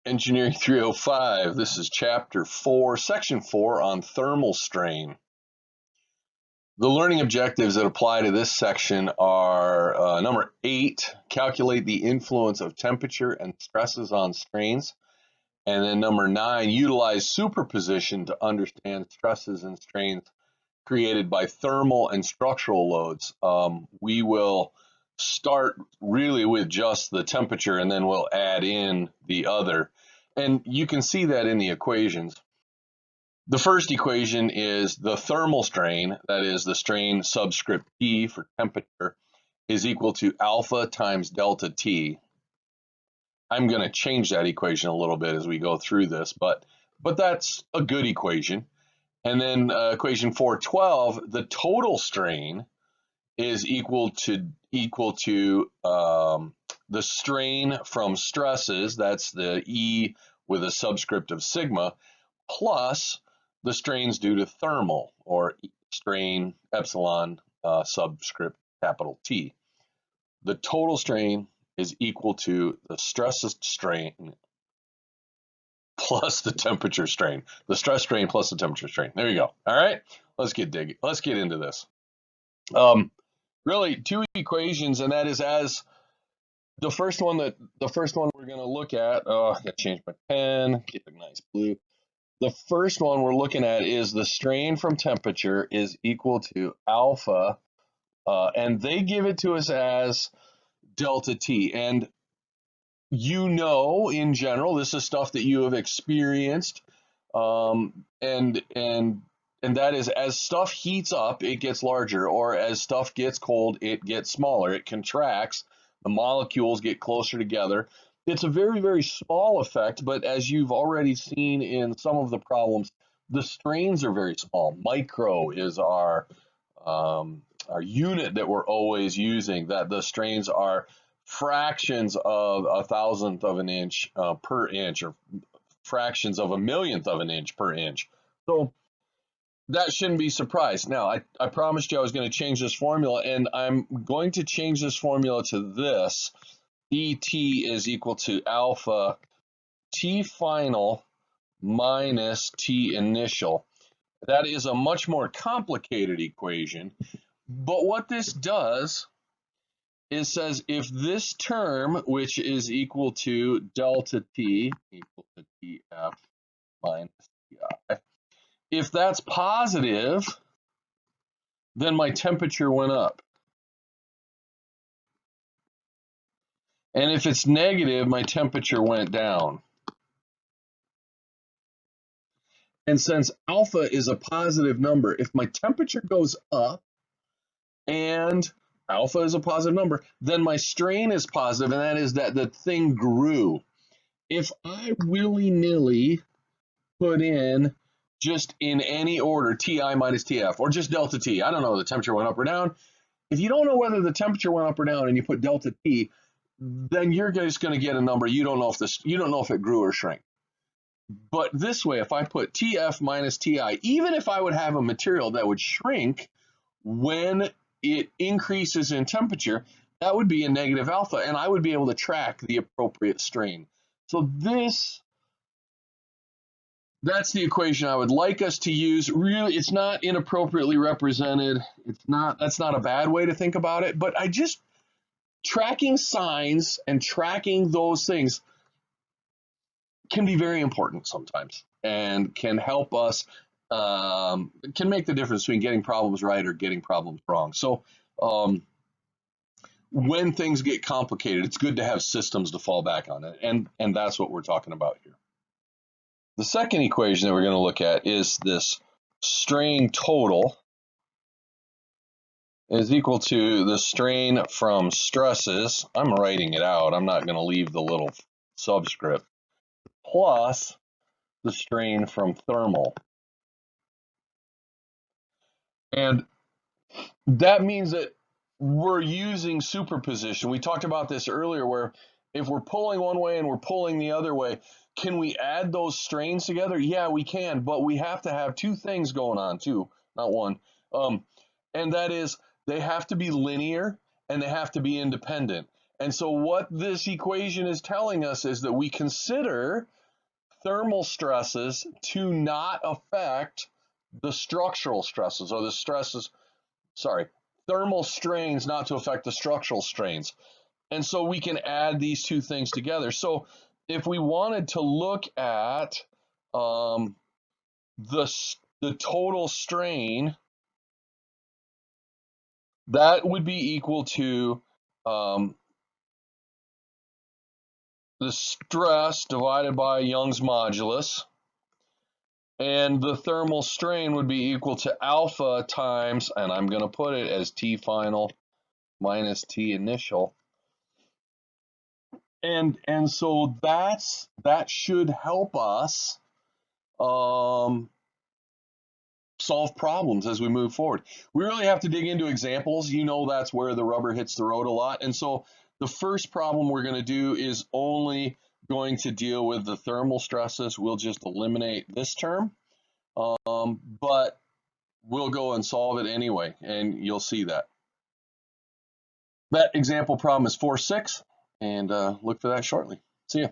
Engineering 305, this is Chapter 4, Section 4 on thermal strain. The learning objectives that apply to this section are number 8, calculate the influence of temperature and stresses on strains. And then number 9, utilize superposition to understand stresses and strains created by thermal and structural loads. We will start really with just the temperature and then we'll add in the other. And you can see that in the equations. The first equation is the thermal strain, that is the strain subscript T for temperature, is equal to alpha times delta T. I'm going to change that equation a little bit as we go through this, but that's a good equation. And then equation 412, the total strain is equal to the strain from stresses, that's the E with a subscript of sigma, plus the strains due to thermal, or strain epsilon subscript capital T. The total strain is equal to the stress strain plus the temperature strain. The stress strain plus the temperature strain. There you go. All right, let's get into this. Really two equations, and that is as the first one we're going to look at. Oh, I got to change my pen. Get a nice blue. The first one we're looking at is the strain from temperature is equal to alpha, and they give it to us as delta T. And you know, in general, this is stuff that you have experienced, and that is as stuff heats up, it gets larger, or as stuff gets cold, it gets smaller. It contracts. The molecules get closer together. It's a very, very small effect, but as you've already seen in some of the problems, the strains are very small. Micro is our unit that we're always using, that the strains are fractions of a thousandth of an inch per inch, or fractions of a millionth of an inch per inch. So that shouldn't be surprised. Now, I promised you I was going to change this formula, and I'm going to change this formula to this. ET is equal to alpha T final minus T initial. That is a much more complicated equation, but what this does is says if this term, which is equal to delta T equal to TF minus TI, if that's positive, then my temperature went up. And if it's negative, my temperature went down. And since alpha is a positive number, if my temperature goes up and alpha is a positive number, then my strain is positive, and that is that the thing grew. If I willy-nilly put in just in any order Ti minus Tf, or just delta T, I don't know, the temperature went up or down. If you don't know whether the temperature went up or down and you put delta T, then you're just going to get a number. You don't know if it grew or shrank. But this way, if I put Tf minus Ti, even if I would have a material that would shrink when it increases in temperature, that would be a negative alpha, and I would be able to track the appropriate strain. So that's the equation I would like us to use. Really, it's not inappropriately represented. That's not a bad way to think about it, but tracking signs and tracking those things can be very important sometimes, and can help us, can make the difference between getting problems right or getting problems wrong. So when things get complicated, it's good to have systems to fall back on, and that's what we're talking about here. The second equation that we're going to look at is this strain total is equal to the strain from stresses. I'm writing it out. I'm not going to leave the little subscript, plus the strain from thermal. And that means that we're using superposition. We talked about this earlier, where if we're pulling one way and we're pulling the other way, can we add those strains together? Yeah, we can, but we have to have two things going on too, not one. And that is, they have to be linear and they have to be independent. And so what this equation is telling us is that we consider thermal stresses to not affect the structural stresses, or the stresses, sorry, thermal strains not to affect the structural strains. And so we can add these two things together. So if we wanted to look at the total strain, that would be equal to the stress divided by Young's modulus, and the thermal strain would be equal to alpha times, and I'm going to put it as T final minus T initial. And so that should help us solve problems as we move forward. We really have to dig into examples. You know, that's where the rubber hits the road a lot. And so the first problem we're going to do is only going to deal with the thermal stresses. We'll just eliminate this term, but we'll go and solve it anyway, and you'll see that. That example problem is 4-6, and look for that shortly. See ya.